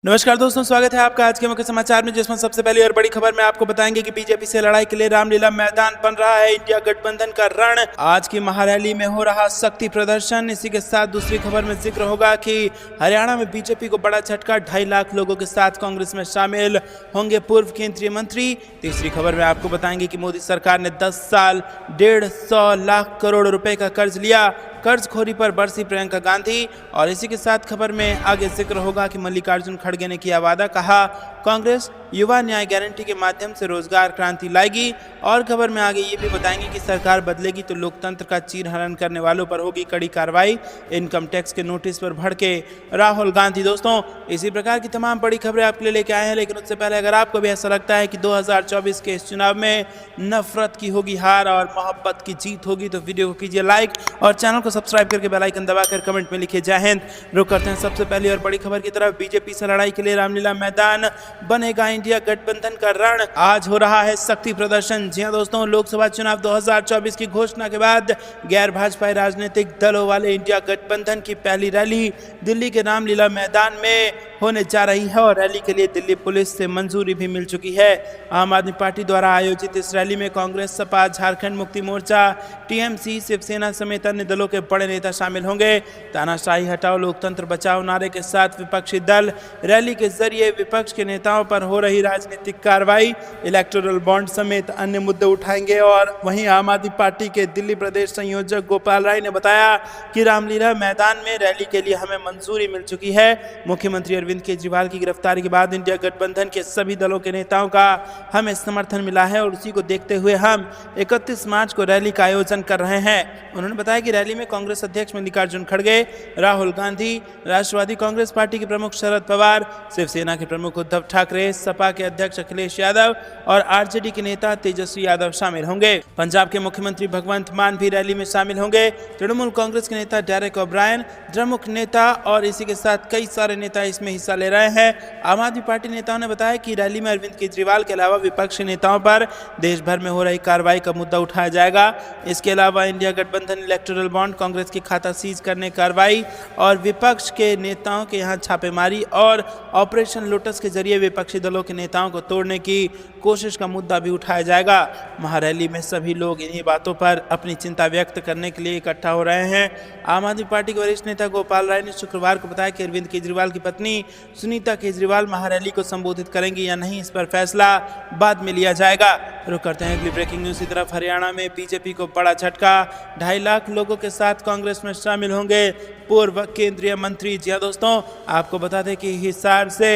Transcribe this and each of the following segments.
नमस्कार दोस्तों, स्वागत है आपका आज के मुख्य समाचार में, जिसमें सबसे पहली और बड़ी खबर में आपको बताएंगे कि बीजेपी से लड़ाई के लिए रामलीला मैदान बन रहा है इंडिया गठबंधन का रण। आज की महारैली में हो रहा शक्ति प्रदर्शन। इसी के साथ दूसरी खबर में जिक्र होगा कि हरियाणा में बीजेपी को बड़ा झटका, 2.5 लाख लोगों के साथ कांग्रेस में शामिल होंगे पूर्व केंद्रीय मंत्री। तीसरी खबर में आपको बताएंगे कि मोदी सरकार ने 10 साल 150 लाख करोड़ रुपए का कर्ज लिया, कर्जखोरी पर बरसी प्रियंका गांधी। और इसी के साथ खबर में आगे जिक्र होगा कि मल्लिकार्जुन खड़गे ने किया वादा, कहा कांग्रेस युवा न्याय गारंटी के माध्यम से रोजगार क्रांति लाएगी। और खबर में आगे ये भी बताएंगे कि सरकार बदलेगी तो लोकतंत्र का चीरहरण करने वालों पर होगी कड़ी कार्रवाई, इनकम टैक्स के नोटिस पर भड़के राहुल गांधी। दोस्तों, इसी प्रकार की तमाम बड़ी खबरें आपके लिए लेके आए हैं, लेकिन उससे पहले अगर आपको भी ऐसा लगता है कि 2024 के इस चुनाव में नफरत की होगी हार और मोहब्बत की जीत होगी, तो वीडियो को कीजिए लाइक और चैनल को सब्सक्राइब करके बेल आइकन दबाकर कमेंट में लिखिए जय हिंद। रुक करते हैं सबसे पहली और बड़ी खबर की तरफ। बीजेपी से लड़ाई के लिए रामलीला मैदान बनेगा इंडिया गठबंधन का रण। आज हो रहा है शक्ति प्रदर्शन। जी हां दोस्तों, लोकसभा चुनाव 2024 की घोषणा के बाद गैर भाजपाई राजनीतिक दलों वाले इंडिया गठबंधन की पहली रैली दिल्ली के रामलीला मैदान में होने जा रही है और रैली के लिए दिल्ली पुलिस से मंजूरी भी मिल चुकी है। आम आदमी पार्टी द्वारा आयोजित इस रैली में कांग्रेस, सपा, झारखंड मुक्ति मोर्चा, टीएमसी, शिवसेना समेत अन्य दलों के बड़े नेता शामिल होंगे। तानाशाही हटाओ लोकतंत्र बचाओ नारे के साथ विपक्षी दल रैली के जरिए विपक्ष के नेताओं पर हो रही राजनीतिक कार्रवाई, इलेक्टोरल बॉन्ड समेत अन्य मुद्दे उठाएंगे। और वहीं आम आदमी पार्टी के दिल्ली प्रदेश संयोजक गोपाल राय ने बताया कि रामलीला मैदान में रैली के लिए हमें मंजूरी मिल चुकी है। मुख्यमंत्री अरविंद केजरीवाल की गिरफ्तारी के बाद इंडिया गठबंधन के सभी दलों के नेताओं का हमें समर्थन मिला है और उसी को देखते हुए हम 31 मार्च को रैली का आयोजन कर रहे हैं। उन्होंने बताया कि रैली में कांग्रेस अध्यक्ष मल्लिकार्जुन खड़गे, राहुल गांधी, राष्ट्रवादी कांग्रेस पार्टी के प्रमुख शरद पवार, शिवसेना के प्रमुख उद्धव ठाकरे, सपा के अध्यक्ष अखिलेश यादव और आरजेडी के नेता तेजस्वी यादव शामिल होंगे। पंजाब के मुख्यमंत्री भगवंत मान भी रैली में शामिल होंगे। तृणमूल कांग्रेस के नेता डेरेक ओब्रायन प्रमुख नेता और इसी के साथ कई सारे नेता इसमें हिस्सा ले रहे हैं। आम आदमी पार्टी नेताओं ने बताया कि रैली में अरविंद केजरीवाल के अलावा विपक्षी नेताओं पर देश भर में हो रही कार्रवाई का मुद्दा उठाया जाएगा। इसके अलावा इंडिया गठबंधन, इलेक्टोरल बॉन्ड, कांग्रेस की खाता सीज करने कार्रवाई और विपक्ष के नेताओं के यहां छापेमारी और ऑपरेशन लोटस के जरिए विपक्षी दलों के नेताओं को तोड़ने की कोशिश का मुद्दा भी उठाया जाएगा। महारैली में सभी लोग इन्हीं बातों पर अपनी चिंता व्यक्त करने के लिए इकट्ठा हो रहे हैं। आम आदमी पार्टी के वरिष्ठ नेता गोपाल राय ने शुक्रवार को बताया कि अरविंद केजरीवाल की पत्नी सुनीता केजरीवाल महारैली को संबोधित करेंगी या नहीं, इस पर फैसला बाद में लिया जाएगा। रुक करते हैं अगली ब्रेकिंग न्यूज की तरफ। हरियाणा में बीजेपी को बड़ा झटका, 2.5 लाख लोगों के साथ कांग्रेस में शामिल होंगे पूर्व केंद्रीय मंत्री। जी हां दोस्तों, आपको बता दें कि हिसार से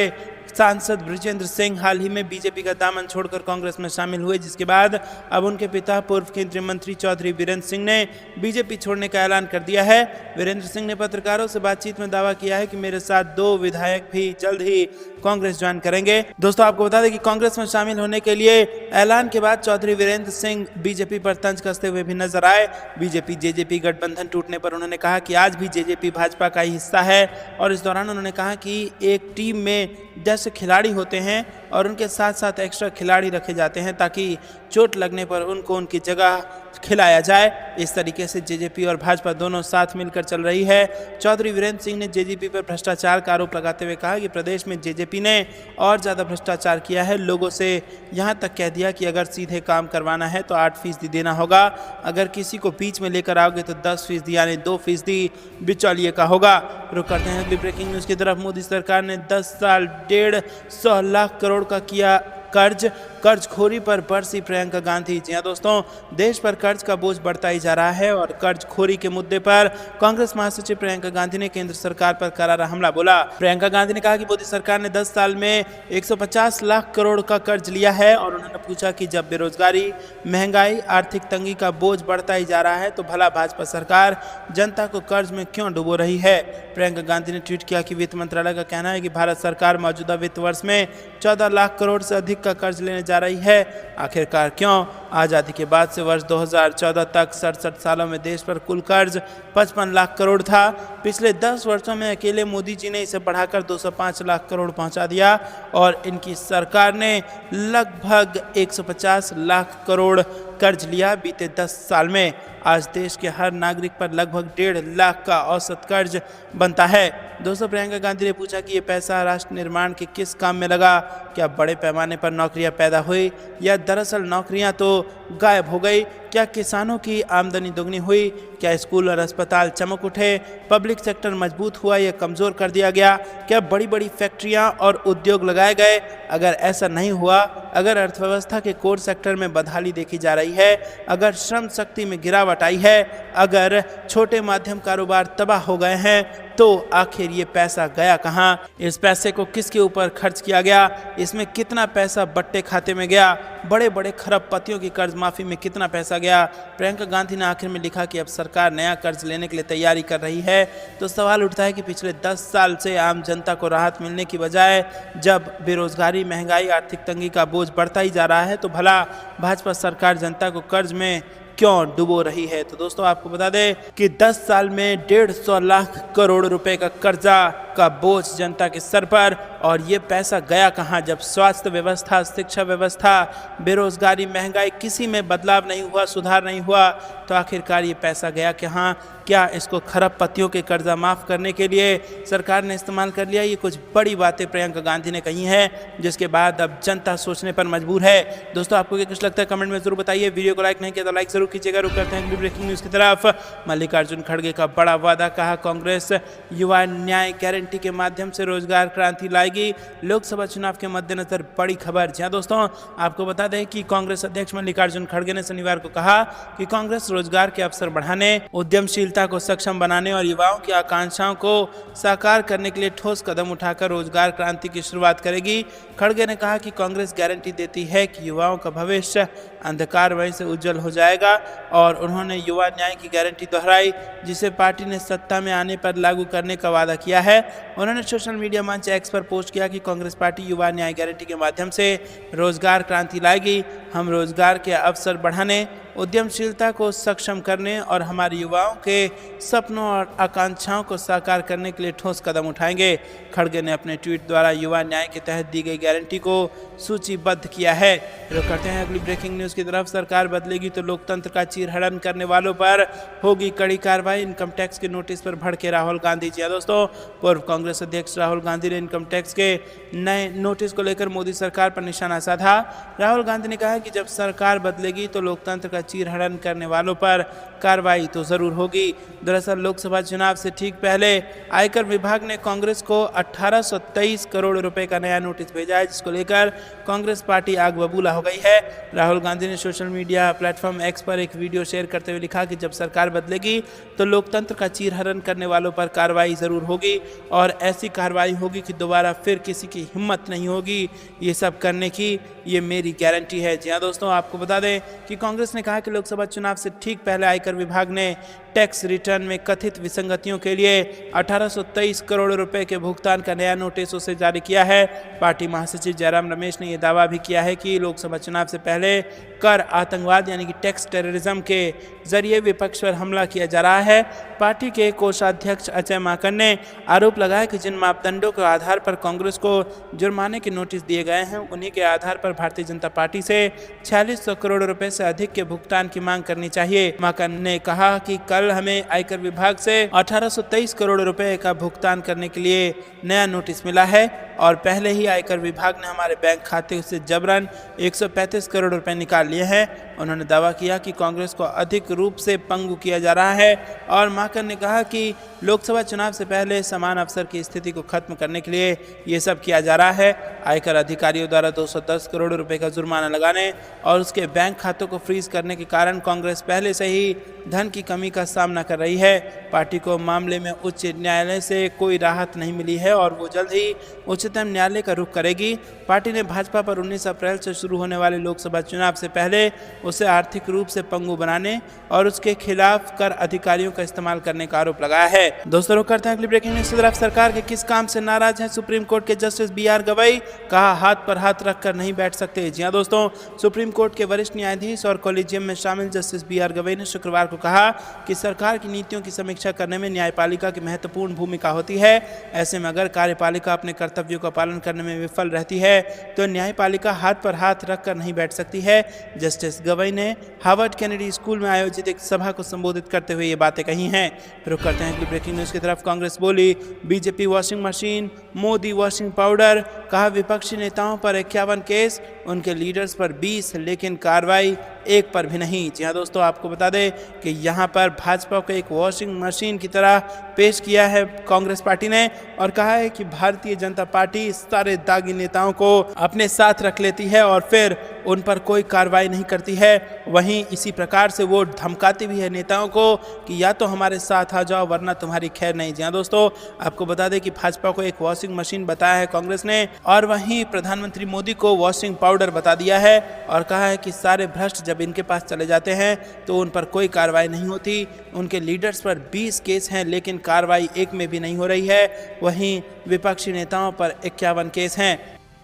सांसद बृजेंद्र सिंह हाल ही में बीजेपी का दामन छोड़कर कांग्रेस में शामिल हुए, जिसके बाद अब उनके पिता पूर्व केंद्रीय मंत्री चौधरी वीरेंद्र सिंह ने बीजेपी छोड़ने का ऐलान कर दिया है। वीरेंद्र सिंह ने पत्रकारों से बातचीत में दावा किया है कि मेरे साथ 2 विधायक भी जल्द ही कांग्रेस ज्वाइन करेंगे। दोस्तों, आपको बता दें कि कांग्रेस में शामिल होने के लिए ऐलान के बाद चौधरी वीरेंद्र सिंह बीजेपी पर तंज कसते हुए भी नजर आए। बीजेपी जेजेपी गठबंधन टूटने पर उन्होंने कहा कि आज भी जेजेपी भाजपा का ही हिस्सा है और इस दौरान उन्होंने कहा कि एक टीम में 10 खिलाड़ी होते हैं और उनके साथ साथ एक्स्ट्रा खिलाड़ी रखे जाते हैं ताकि चोट लगने पर उनको उनकी जगह खिलाया जाए। इस तरीके से जेजेपी और भाजपा दोनों साथ मिलकर चल रही है। चौधरी वीरेंद्र सिंह ने जेजेपी पर भ्रष्टाचार का आरोप लगाते हुए कहा कि प्रदेश में जेजेपी ने और ज़्यादा भ्रष्टाचार किया है। लोगों से यहाँ तक कह दिया कि अगर सीधे काम करवाना है तो 8% देना होगा, अगर किसी को बीच में लेकर आओगे तो 10% यानी 2% बिचौलिए का होगा। रुक करते हैं अगली ब्रेकिंग न्यूज़ की तरफ। मोदी सरकार ने 10 साल 150 लाख करोड़ का किया कर्जखोरी पर बरसी प्रियंका गांधी। जी हां दोस्तों, देश पर कर्ज का बोझ बढ़ता ही जा रहा है और कर्जखोरी के मुद्दे पर कांग्रेस महासचिव प्रियंका गांधी ने केंद्र सरकार पर करारा हमला बोला। प्रियंका गांधी ने कहा कि मोदी सरकार ने 10 साल में 150 लाख करोड़ का कर्ज लिया है और उन्होंने पूछा कि जब बेरोजगारी, महंगाई, आर्थिक तंगी का बोझ बढ़ता ही जा रहा है तो भला भाजपा सरकार जनता को कर्ज में क्यों डुबो रही है। प्रियंका गांधी ने ट्वीट किया कि वित्त मंत्रालय का कहना है कि भारत सरकार मौजूदा वित्त वर्ष में 14 लाख करोड़ से अधिक का कर्ज लेने जा रही है। आखिरकार क्यों? आज़ादी के बाद से वर्ष 2014 तक 67 सालों में देश पर कुल कर्ज 55 लाख करोड़ था। पिछले 10 वर्षों में अकेले मोदी जी ने इसे बढ़ाकर 205 लाख करोड़ पहुंचा दिया और इनकी सरकार ने लगभग 150 लाख करोड़ कर्ज लिया बीते 10 साल में। आज देश के हर नागरिक पर लगभग 1.5 लाख का औसत कर्ज बनता है। दोस्तों, प्रियंका गांधी ने पूछा कि ये पैसा राष्ट्र निर्माण के किस काम में लगा? क्या बड़े पैमाने पर नौकरियां पैदा हुई या दरअसल नौकरियां तो गायब हो गई? क्या किसानों की आमदनी दोगुनी हुई? क्या स्कूल और अस्पताल चमक उठे? पब्लिक सेक्टर मजबूत हुआ या कमज़ोर कर दिया गया? क्या बड़ी बड़ी फैक्ट्रियां और उद्योग लगाए गए? अगर ऐसा नहीं हुआ, अगर अर्थव्यवस्था के कोर सेक्टर में बदहाली देखी जा रही है, अगर श्रम शक्ति में गिरावट आई है, अगर छोटे माध्यम कारोबार तबाह हो गए हैं, तो आखिर ये पैसा गया कहाँ? इस पैसे को किसके ऊपर खर्च किया गया? इसमें कितना पैसा बट्टे खाते में गया? बड़े बड़े खरबपतियों की कर्ज माफी में कितना पैसा गया? प्रियंका गांधी ने आखिर में लिखा कि अब सरकार नया कर्ज लेने के लिए तैयारी कर रही है। तो सवाल उठता है कि पिछले 10 साल से आम जनता को राहत मिलने की बजाय जब बेरोजगारी, महंगाई, आर्थिक तंगी का बोझ बढ़ता ही जा रहा है, तो भला भाजपा सरकार जनता को कर्ज में क्यों डुबो रही है? तो दोस्तों, आपको बता दें कि 10 साल में 150 लाख करोड़ रुपए का कर्जा का बोझ जनता के सर पर, और ये पैसा गया कहाँ? जब स्वास्थ्य व्यवस्था, शिक्षा व्यवस्था, बेरोजगारी, महंगाई, किसी में बदलाव नहीं हुआ, सुधार नहीं हुआ, तो आखिरकार ये पैसा गया कहाँ? क्या इसको खरबपतियों के कर्जा माफ़ करने के लिए सरकार ने इस्तेमाल कर लिया? ये कुछ बड़ी बातें प्रियंका गांधी ने कही हैं, जिसके बाद अब जनता सोचने पर मजबूर है। दोस्तों, आपको क्या कुछ लगता है कमेंट में जरूर बताइए। वीडियो को लाइक नहीं किया तो लाइक जरूर कीजिएगा। रुक करते हैं अगली ब्रेकिंग न्यूज़ की तरफ। मल्लिकार्जुन खड़गे का बड़ा वादा, कहा कांग्रेस युवा न्याय गारंटी के माध्यम से रोजगार क्रांति लाएगी। लोकसभा चुनाव के मद्देनजर बड़ी खबर। जी दोस्तों, आपको बता दें कि कांग्रेस अध्यक्ष मल्लिकार्जुन खड़गे ने शनिवार को कहा कि कांग्रेस रोजगार के अवसर बढ़ाने, उद्यमशीलता को सक्षम बनाने और युवाओं की आकांक्षाओं को साकार करने के लिए ठोस कदम उठाकर रोजगार क्रांति की शुरुआत करेगी। खड़गे ने कहा कि कांग्रेस गारंटी देती है कि युवाओं का भविष्य अंधकारमय से उज्जवल हो जाएगा, और उन्होंने युवा न्याय की गारंटी दोहराई, जिसे पार्टी ने सत्ता में आने पर लागू करने का वादा किया है। उन्होंने सोशल मीडिया मंच एक्स पर पोस्ट किया कि कांग्रेस पार्टी युवा न्याय गारंटी के माध्यम से रोजगार क्रांति लाएगी। हम रोजगार के अवसर बढ़ाने, उद्यमशीलता को सक्षम करने और हमारे युवाओं के सपनों और आकांक्षाओं को साकार करने के लिए ठोस कदम उठाएंगे। खड़गे ने अपने ट्वीट द्वारा युवा न्याय के तहत दी गई गारंटी को सूचीबद्ध किया है। रुक करते हैं अगली ब्रेकिंग न्यूज़ की तरफ। सरकार बदलेगी तो लोकतंत्र का चीरहरण करने वालों पर होगी कड़ी कार्रवाई। इनकम टैक्स के नोटिस पर भड़के राहुल गांधी। जी दोस्तों, पूर्व कांग्रेस अध्यक्ष राहुल गांधी ने इनकम टैक्स के नए नोटिस को लेकर मोदी सरकार पर निशाना साधा। राहुल गांधी ने कहा कि जब सरकार बदलेगी तो लोकतंत्र का चीरहरण करने वालों पर कार्रवाई तो जरूर होगी। दरअसल लोकसभा चुनाव से ठीक पहले आयकर विभाग ने कांग्रेस को 1823 करोड़ रुपए का नया नोटिस भेजा है, जिसको लेकर कांग्रेस पार्टी आग बबूला हो गई है। राहुल गांधी ने सोशल मीडिया प्लेटफॉर्म एक्स पर एक वीडियो शेयर करते हुए लिखा कि जब सरकार बदलेगी तो लोकतंत्र का चीरहरण करने वालों पर कार्रवाई जरूर होगी, और ऐसी कार्रवाई होगी कि दोबारा फिर किसी की हिम्मत नहीं होगी ये सब करने की। ये मेरी गारंटी है। जी हाँ दोस्तों, आपको बता दें कि कांग्रेस ने कहा कि लोकसभा चुनाव से ठीक पहले आयकर विभाग ने टैक्स रिटर्न में कथित विसंगतियों के लिए 1823 करोड़ रुपए के भुगतान का नया नोटिस उसे जारी किया है। पार्टी महासचिव जयराम रमेश ने यह दावा भी किया है कि लोकसभा चुनाव से पहले कर आतंकवाद यानी कि टैक्स टेररिज्म के जरिए विपक्ष पर हमला किया जा रहा है। पार्टी के कोषाध्यक्ष अजय माकन ने आरोप लगाया कि जिन मापदंडों के आधार पर कांग्रेस को जुर्माने के नोटिस दिए गए हैं, उन्हीं के आधार पर भारतीय जनता पार्टी से 4600 करोड़ रुपए से अधिक के भुगतान की मांग करनी चाहिए। माकन ने कहा कि कल हमें आयकर विभाग से 1823 करोड़ रुपए का भुगतान करने के लिए नया नोटिस मिला है, और पहले ही आयकर विभाग ने हमारे बैंक खाते से जबरन 135 करोड़ रुपए निकाल लिए हैं। उन्होंने दावा किया कि कांग्रेस को अधिक रूप से पंगु किया जा रहा है, और माकन ने कहा कि लोकसभा चुनाव से पहले समान अवसर की स्थिति को खत्म करने के लिए ये सब किया जा रहा है। आयकर अधिकारियों द्वारा 210 करोड़ रुपए का जुर्माना लगाने और उसके बैंक खातों को फ्रीज करने के कारण कांग्रेस पहले से ही धन की कमी का सामना कर रही है। पार्टी को मामले में उच्च न्यायालय से कोई राहत नहीं मिली है, और वो जल्द ही उच्चतम न्यायालय का रुख करेगी। पार्टी ने भाजपा पर 19 अप्रैल से शुरू होने वाले लोकसभा चुनाव से पहले उसे आर्थिक रूप से पंगु बनाने और उसके खिलाफ कर अधिकारियों का इस्तेमाल करने का आरोप लगाया है। दोस्तों, रुक करते हैं अगली ब्रेकिंग न्यूज़ की तरफ। सरकार के किस काम से नाराज हैं सुप्रीम कोर्ट के जस्टिस BR गवई? कहा हाथ पर हाथ रखकर नहीं बैठ सकते। जी हां दोस्तों, सुप्रीम कोर्ट के वरिष्ठ न्यायाधीश और कॉलेजियम में शामिल जस्टिस BR गवई ने शुक्रवार को कहा कि सरकार की नीतियों की समीक्षा करने में न्यायपालिका की महत्वपूर्ण भूमिका होती है। ऐसे में अगर कार्यपालिका अपने कर्तव्यों का पालन करने में विफल रहती है तो न्यायपालिका हाथ पर हाथ रखकर नहीं बैठ सकती है। जस्टिस गवई ने हार्वर्ड कैनेडी स्कूल में आयोजित एक सभा को संबोधित करते हुए ये बातें कही हैं। रुक करते हैं अगली ब्रेकिंग न्यूज की तरफ। कांग्रेस बोली BJP washing machine, Modi washing powder. कहा विपक्षी नेताओं पर 51 केस, उनके लीडर्स पर 20, लेकिन कार्रवाई एक पर भी नहीं। जी हाँ दोस्तों, आपको बता दें कि यहाँ पर भाजपा को एक वॉशिंग मशीन की तरह पेश किया है कांग्रेस पार्टी ने और कहा है कि भारतीय जनता पार्टी सारे दागी नेताओं को अपने साथ रख लेती है और फिर उन पर कोई कार्रवाई नहीं करती है। वहीं इसी प्रकार से वो धमकाती भी है नेताओं को कि या तो हमारे साथ आ जाओ वरना तुम्हारी खैर नहीं। जी हाँ दोस्तों, आपको बता दें कि भाजपा को एक वॉशिंग मशीन बताया है कांग्रेस ने और वहीं प्रधानमंत्री मोदी को वॉशिंग पाउडर बता दिया है और कहा है कि सारे भ्रष्ट जब इनके पास चले जाते हैं तो उन पर कोई कार्रवाई नहीं होती। उनके लीडर्स पर 20 केस हैं लेकिन कार्रवाई एक में भी नहीं हो रही है। वहीं विपक्षी नेताओं पर 51 केस हैं।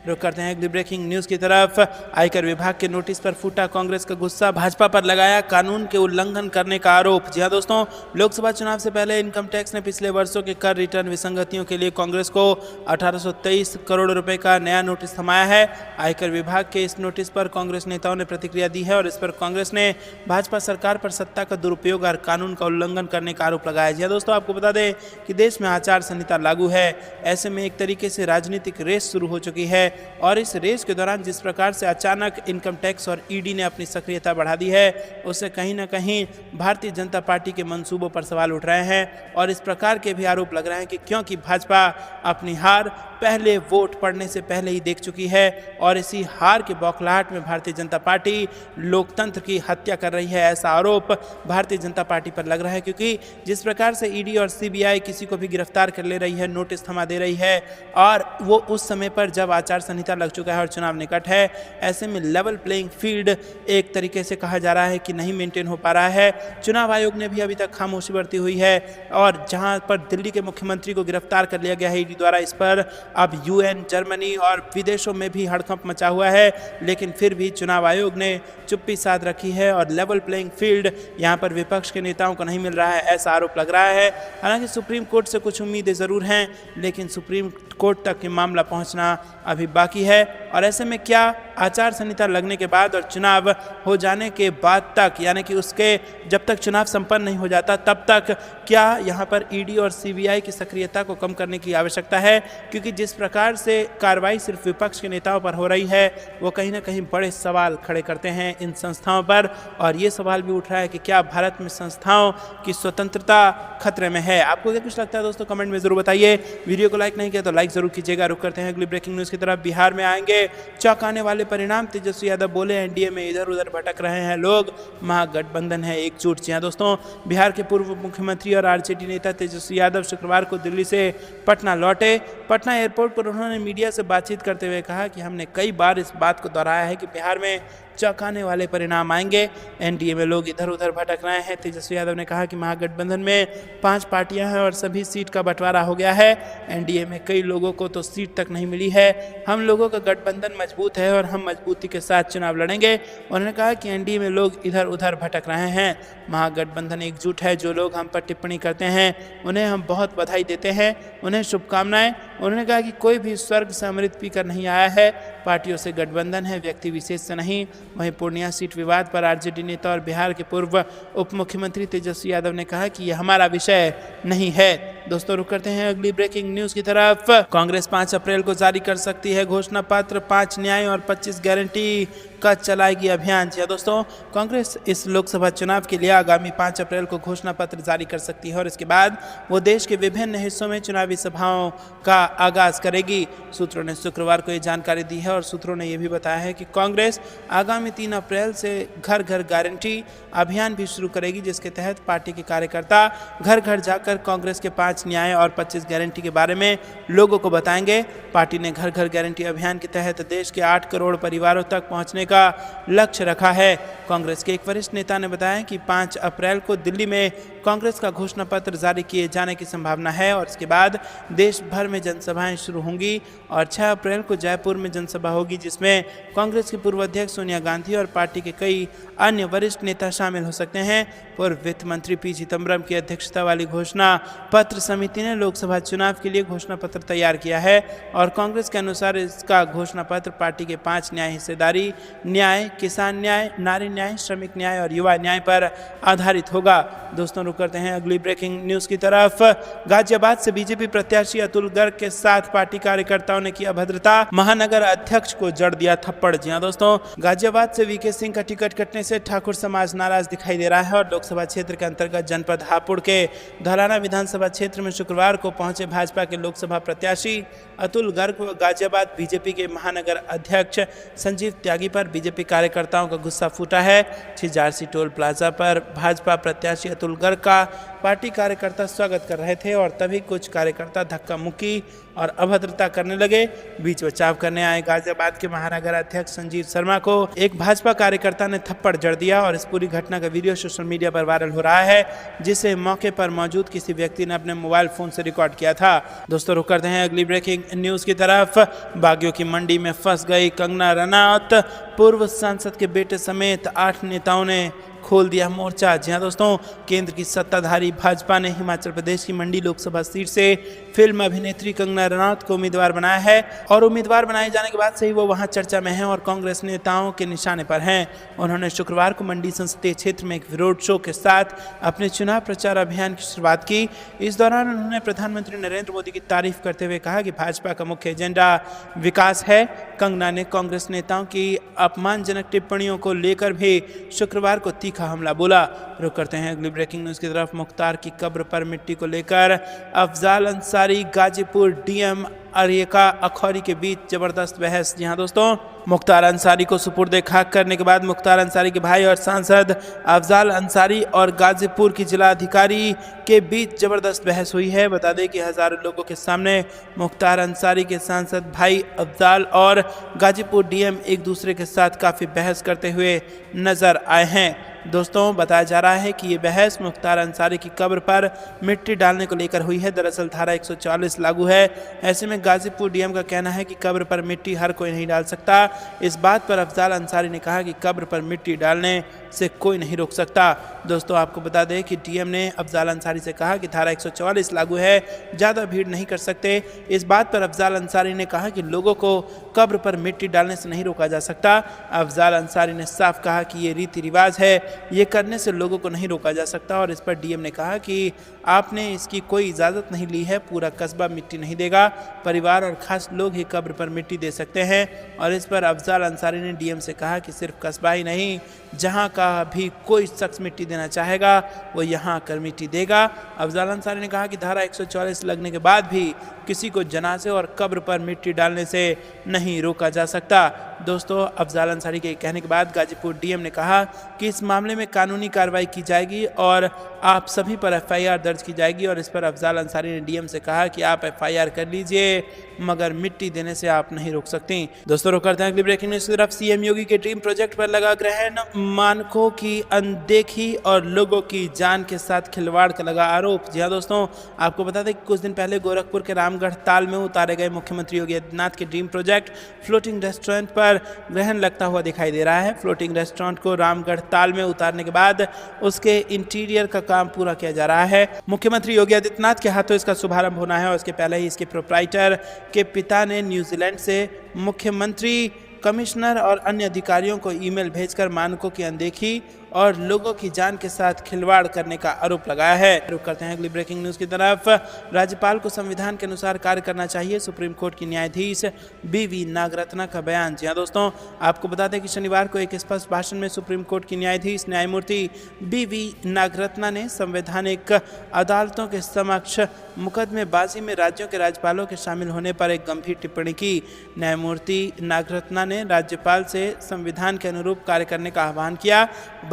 रुक करते हैं अगली ब्रेकिंग न्यूज की तरफ। आयकर विभाग के नोटिस पर फूटा कांग्रेस का गुस्सा, भाजपा पर लगाया कानून के उल्लंघन करने का आरोप। जी हां दोस्तों, लोकसभा चुनाव से पहले इनकम टैक्स ने पिछले वर्षों के कर रिटर्न विसंगतियों के लिए कांग्रेस को 1823 करोड़ रुपए का नया नोटिस थमाया है। आयकर विभाग के इस नोटिस पर कांग्रेस नेताओं ने प्रतिक्रिया दी है और इस पर कांग्रेस ने भाजपा सरकार पर सत्ता का दुरुपयोग और कानून का उल्लंघन करने का आरोप लगाया। जी हां दोस्तों, आपको बता दें कि देश में आचार संहिता लागू है। ऐसे में एक तरीके से राजनीतिक रेस शुरू हो चुकी है और इस रेस के दौरान जिस प्रकार से अचानक इनकम टैक्स और ईडी ने अपनी सक्रियता बढ़ा दी है उससे कहीं ना कहीं भारतीय जनता पार्टी के मंसूबों पर सवाल उठ रहे हैं और इस प्रकार के भी आरोप लग रहे हैं कि क्योंकि भाजपा अपनी हार पहले वोट पड़ने से पहले ही देख चुकी है और इसी हार के बौखलाहट में भारतीय जनता पार्टी लोकतंत्र की हत्या कर रही है, ऐसा आरोप भारतीय जनता पार्टी पर लग रहा है। क्योंकि जिस प्रकार से ईडी और सीबीआई किसी को भी गिरफ्तार कर ले रही है, नोटिस थमा दे रही है और वो उस समय पर जब आचार संहिता लग चुका है और चुनाव निकट है, ऐसे में लेवल प्लेइंग फील्ड एक तरीके से कहा जा रहा है कि नहीं मेंटेन हो पा रहा है। चुनाव आयोग ने भी अभी तक खामोशी बरती हुई है और जहां पर दिल्ली के मुख्यमंत्री को गिरफ्तार कर लिया गया है ईडी द्वारा, इस पर अब यूएन, जर्मनी और विदेशों में भी हड़कंप मचा हुआ है। लेकिन फिर भी चुनाव आयोग ने चुप्पी साध रखी है और लेवल प्लेइंग फील्ड यहां पर विपक्ष के नेताओं को नहीं मिल रहा है, ऐसा आरोप लग रहा है। हालांकि सुप्रीम कोर्ट से कुछ उम्मीदें जरूर हैं लेकिन सुप्रीम कोर्ट तक ये मामला पहुंचना अभी बाकी है और ऐसे में क्या आचार संहिता लगने के बाद और चुनाव हो जाने के बाद तक, यानी कि उसके जब तक चुनाव संपन्न नहीं हो जाता तब तक क्या यहाँ पर ईडी और सीबीआई की सक्रियता को कम करने की आवश्यकता है? क्योंकि जिस प्रकार से कार्रवाई सिर्फ विपक्ष के नेताओं पर हो रही है वो कहीं ना कहीं बड़े सवाल खड़े करते हैं इन संस्थाओं पर और ये सवाल भी उठ रहा है कि क्या भारत में संस्थाओं की स्वतंत्रता खतरे में है? आपको क्या कुछ लगता है दोस्तों, कमेंट में जरूर बताइए। वीडियो को लाइक नहीं किया तो लाइक जरूर कीजिएगा। रुक करते हैं अगली ब्रेकिंग न्यूज़ की तरफ। बिहार में आएंगे चौंकाने वाले परिणाम, तेजस्वी यादव बोले एनडीए में इधर उधर भटक रहे हैं लोग, महागठबंधन है एकजुट। जी हां दोस्तों, बिहार के पूर्व मुख्यमंत्री और आरजेडी नेता तेजस्वी यादव शुक्रवार को दिल्ली से पटना लौटे। पटना एयरपोर्ट पर उन्होंने मीडिया से बातचीत करते हुए कहा कि हमने कई बार इस बात को दोहराया है कि बिहार में चौंकाने वाले परिणाम आएंगे, एनडीए में लोग इधर उधर भटक रहे हैं। तेजस्वी यादव ने कहा कि महागठबंधन में 5 पार्टियां हैं और सभी सीट का बंटवारा हो गया है। एनडीए में कई लोगों को तो सीट तक नहीं मिली है। हम लोगों का गठबंधन मजबूत है और हम मजबूती के साथ चुनाव लड़ेंगे। उन्होंने कहा कि एनडीए में लोग इधर उधर भटक रहे हैं, महागठबंधन एकजुट है। जो लोग हम पर टिप्पणी करते हैं उन्हें हम बहुत बधाई देते हैं, उन्हें शुभकामनाएं। उन्होंने कहा कि कोई भी स्वर्ग से अमृत पीकर नहीं आया है, पार्टियों से गठबंधन है, व्यक्ति विशेष से नहीं। वहीं पूर्णिया सीट विवाद पर आरजेडी नेता और बिहार के पूर्व उप मुख्यमंत्री तेजस्वी यादव ने कहा कि यह हमारा विषय नहीं है। दोस्तों रुक करते हैं अगली ब्रेकिंग न्यूज की तरफ। कांग्रेस 5 अप्रैल को जारी कर सकती है घोषणा पत्र, 5 न्याय और 25 गारंटी का चलाएगी अभियान। जी दोस्तों, कांग्रेस इस लोकसभा चुनाव के लिए आगामी 5 अप्रैल को घोषणा पत्र जारी कर सकती है और इसके बाद वो देश के विभिन्न हिस्सों में चुनावी सभाओं का आगाज करेगी। सूत्रों ने शुक्रवार को ये जानकारी दी है और सूत्रों ने यह भी बताया है कि कांग्रेस आगामी 3 अप्रैल से घर घर गारंटी अभियान भी शुरू करेगी, जिसके तहत पार्टी के कार्यकर्ता घर घर जाकर कांग्रेस के 5 न्याय और 25 गारंटी के बारे में लोगों को बताएंगे। पार्टी ने घर घर गारंटी अभियान के तहत देश के 8 करोड़ परिवारों तक पहुंचने का लक्ष्य रखा है। कांग्रेस के एक वरिष्ठ नेता ने बताया कि 5 अप्रैल को दिल्ली में कांग्रेस का घोषणा पत्र जारी किए जाने की संभावना है और इसके बाद देश भर में जनसभाएं शुरू होंगी और 6 अप्रैल को जयपुर में जनसभा होगी, जिसमें कांग्रेस की पूर्व अध्यक्ष सोनिया गांधी और पार्टी के कई अन्य वरिष्ठ नेता शामिल हो सकते हैं। पूर्व वित्त मंत्री पी चिदम्बरम की अध्यक्षता वाली घोषणा पत्र समिति ने लोकसभा चुनाव के लिए घोषणा पत्र तैयार किया है और कांग्रेस के अनुसार इसका घोषणा पत्र पार्टी के 5 न्याय हिस्सेदारी न्याय, किसान न्याय, नारी न्याय, श्रमिक न्याय और युवा न्याय पर आधारित होगा। दोस्तों रुक करते हैं अगली ब्रेकिंग न्यूज की तरफ। गाजियाबाद से बीजेपी प्रत्याशी अतुल गर्ग के साथ पार्टी कार्यकर्ताओं ने की अभद्रता, महानगर अध्यक्ष को जड़ दिया थप्पड़। जी हां दोस्तों, गाजियाबाद से वीके सिंह का टिकट कटने से ठाकुर समाज नाराज दिखाई दे रहा है और लोकसभा क्षेत्र के अंतर्गत जनपद हापुड़ के धौलाना विधानसभा क्षेत्र में शुक्रवार को पहुंचे भाजपा के लोकसभा प्रत्याशी अतुल गर्ग व गाजियाबाद बीजेपी के महानगर अध्यक्ष संजीव त्यागी पर बीजेपी कार्यकर्ताओं का गुस्सा फूटा है। छिजारसी टोल प्लाजा पर भाजपा प्रत्याशी अतुल गर्ग का पार्टी कार्यकर्ता स्वागत कर रहे थे और तभी कुछ कार्यकर्ता धक्का मुक्की और अभद्रता करने लगे। बीच बचाव करने आए गाजियाबाद के महानगर अध्यक्ष संजीव शर्मा को एक भाजपा कार्यकर्ता ने थप्पड़ जड़ दिया और इस पूरी घटना का वीडियो सोशल मीडिया पर वायरल हो रहा है, जिसे मौके पर मौजूद किसी व्यक्ति ने अपने मोबाइल फोन से रिकॉर्ड किया था। दोस्तों रुक करते हैं अगली ब्रेकिंग न्यूज की तरफ। बागियों की मंडी में फंस गई कंगना रनौत, पूर्व सांसद के बेटे समेत 8 नेताओं ने खोल दिया मोर्चा। जी हां दोस्तों, केंद्र की सत्ताधारी भाजपा ने हिमाचल प्रदेश की मंडी लोकसभा सीट से फिल्म अभिनेत्री कंगना रनौत को उम्मीदवार बनाया है और उम्मीदवार बनाए जाने के बाद से ही वो वहां चर्चा में हैं और कांग्रेस नेताओं के निशाने पर हैं। उन्होंने शुक्रवार को मंडी संसदीय क्षेत्र में एक रोड शो के साथ अपने चुनाव प्रचार अभियान की शुरुआत की। इस दौरान उन्होंने प्रधानमंत्री नरेंद्र मोदी की तारीफ करते हुए कहा कि भाजपा का मुख्य एजेंडा विकास है। कंगना ने कांग्रेस नेताओं की अपमानजनक टिप्पणियों को लेकर भी शुक्रवार को तीखा हमला बोला। रुक करते हैं अगली ब्रेकिंग न्यूज की तरफ। मुख्तार की कब्र पर मिट्टी को लेकर अफजाल अंसारी, गाजीपुर डीएम अरियका अखौरी के बीच जबरदस्त बहस। जी हां दोस्तों, मुख्तार अंसारी को सुपुर्द खाक करने के बाद मुख्तार अंसारी के भाई और सांसद अफजाल अंसारी और गाजीपुर की जिलाधिकारी के बीच जबरदस्त बहस हुई है। बता दें कि हजारों लोगों के सामने मुख्तार अंसारी के सांसद भाई अफजाल और गाजीपुर डीएम एक दूसरे के साथ काफ़ी बहस करते हुए नजर आए हैं। दोस्तों बताया जा रहा है कि ये बहस मुख्तार अंसारी की कब्र पर मिट्टी डालने को लेकर हुई है। दरअसल धारा 144 लागू है। ऐसे में गाजीपुर डीएम का कहना है कि कब्र पर मिट्टी हर कोई नहीं डाल सकता। इस बात पर अफजाल अंसारी ने कहा कि कब्र पर मिट्टी डालने से कोई नहीं रोक सकता। दोस्तों आपको बता दें कि डीएम ने अफजाल अंसारी से कहा कि धारा 144 लागू है, ज़्यादा भीड़ नहीं कर सकते। इस बात पर अफजाल अंसारी ने कहा कि लोगों को कब्र पर मिट्टी डालने से नहीं रोका जा सकता। अफजाल अंसारी ने साफ कहा कि ये रीति रिवाज है, ये करने से लोगों को नहीं रोका जा सकता। और इस पर डीएम ने कहा कि आपने इसकी कोई इजाज़त नहीं ली है, पूरा कस्बा मिट्टी नहीं देगा, परिवार और खास लोग ही कब्र पर मिट्टी दे सकते हैं। और इस पर अफजाल अंसारी ने डीएम से कहा कि सिर्फ कस्बा ही नहीं, जहां का भी कोई शख्स मिट्टी देना चाहेगा वो यहां आकर मिट्टी देगा। अफजाल अंसारी ने कहा कि धारा 144 लगने के बाद भी किसी को जनाजे और कब्र पर मिट्टी डालने से नहीं रोका जा सकता। दोस्तों अफजाल अंसारी के कहने के बाद गाजीपुर डीएम ने कहा कि इस मामले में कानूनी कार्रवाई की जाएगी और आप सभी पर एफआईआर दर्ज की जाएगी। और इस पर अफजाल अंसारी ने डीएम से कहा कि आप एफआईआर कर लीजिए, मगर मिट्टी देने से आप नहीं रोक सकती। दोस्तों रुक करते हैं अगली ब्रेकिंग न्यूज की तरफ। सीएम योगी के ड्रीम प्रोजेक्ट पर लगा ग्रहण, मानकों की अनदेखी और लोगों की जान के साथ खिलवाड़ का लगा आरोप। जी हाँ दोस्तों, आपको बता दें कि कुछ दिन पहले गोरखपुर के रामगढ़ ताल में उतारे गए मुख्यमंत्री योगी आदित्यनाथ के ड्रीम प्रोजेक्ट फ्लोटिंग रेस्टोरेंट पर ग्रहण लगता हुआ दिखाई दे रहा है। फ्लोटिंग रेस्टोरेंट को रामगढ़ ताल में उतारने के बाद उसके इंटीरियर का काम पूरा किया जा रहा है। मुख्यमंत्री योगी आदित्यनाथ के हाथों इसका शुभारंभ होना है और इसके पहले ही इसके प्रोप्राइटर के पिता ने न्यूजीलैंड से मुख्यमंत्री, कमिश्नर और अन्य अधिकारियों को ईमेल भेजकर मानकों की अनदेखी और लोगों की जान के साथ खिलवाड़ करने का आरोप लगाया है। रुक करते हैं अगली ब्रेकिंग न्यूज की तरफ। राज्यपाल को संविधान के अनुसार कार्य करना चाहिए, सुप्रीम कोर्ट की न्यायाधीश बीवी नागरत्ना का बयान। जी हाँ दोस्तों, आपको बता दें कि शनिवार को एक स्पष्ट भाषण में सुप्रीम कोर्ट की न्यायाधीश न्यायमूर्ति बीवी नागरत्ना ने संवैधानिक अदालतों के समक्ष मुकदमेबाजी में राज्यों के राज्यपालों के शामिल होने पर एक गंभीर टिप्पणी की। न्यायमूर्ति नागरत्ना ने राज्यपाल से संविधान के अनुरूप कार्य करने का आह्वान किया।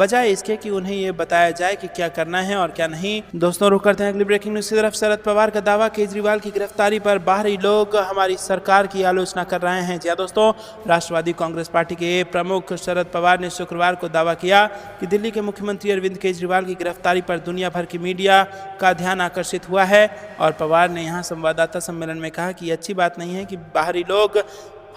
बजाय इसके कि उन्हें ये बताया जाए कि क्या करना है और क्या नहीं। दोस्तों रुक करते हैं अगली ब्रेकिंग न्यूज की तरफ। शरद पवार का दावा, केजरीवाल की गिरफ्तारी पर बाहरी लोग हमारी सरकार की आलोचना कर रहे हैं। जी दोस्तों, राष्ट्रवादी कांग्रेस पार्टी के प्रमुख शरद पवार ने शुक्रवार को दावा किया कि दिल्ली के मुख्यमंत्री अरविंद केजरीवाल की गिरफ्तारी पर दुनिया भर की मीडिया का ध्यान आकर्षित हुआ है। और पवार ने यहां संवाददाता सम्मेलन में कहा कि अच्छी बात नहीं है कि बाहरी लोग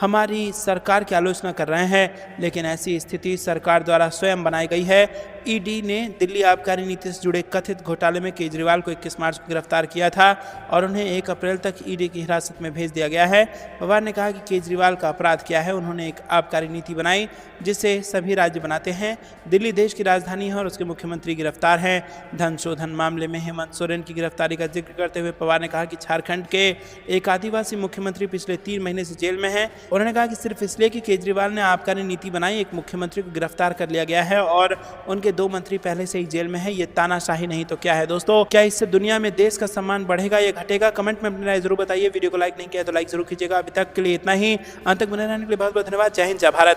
हमारी सरकार की आलोचना कर रहे हैं, लेकिन ऐसी स्थिति सरकार द्वारा स्वयं बनाई गई है। ईडी ने दिल्ली आबकारी नीति से जुड़े कथित घोटाले में केजरीवाल को 21 मार्च को गिरफ्तार किया था और उन्हें 1 अप्रैल तक ईडी की हिरासत में भेज दिया गया है। पवार ने कहा कि केजरीवाल का अपराध क्या है। उन्होंने एक आबकारी नीति बनाई जिसे सभी राज्य बनाते हैं। दिल्ली देश की राजधानी है और उसके मुख्यमंत्री गिरफ्तार हैं। धन शोधन मामले में हेमंत सोरेन की गिरफ्तारी का जिक्र करते हुए पवार ने कहा कि झारखंड के एक आदिवासी मुख्यमंत्री पिछले 3 महीने से जेल में हैं। उन्होंने कहा कि सिर्फ इसलिए कि केजरीवाल ने आबकारी नीति बनाई, एक मुख्यमंत्री को गिरफ्तार कर लिया गया है और उनके 2 मंत्री पहले से ही जेल में है। ये तानाशाही नहीं तो क्या है। दोस्तों, क्या इससे दुनिया में देश का सम्मान बढ़ेगा या घटेगा? कमेंट में अपनी राय जरूर बताइए। वीडियो को लाइक नहीं किया तो लाइक जरूर कीजिएगा। अभी तक के लिए इतना ही। अंत तक बने रहने के लिए बहुत बहुत धन्यवाद। जय हिंद, जय भारत।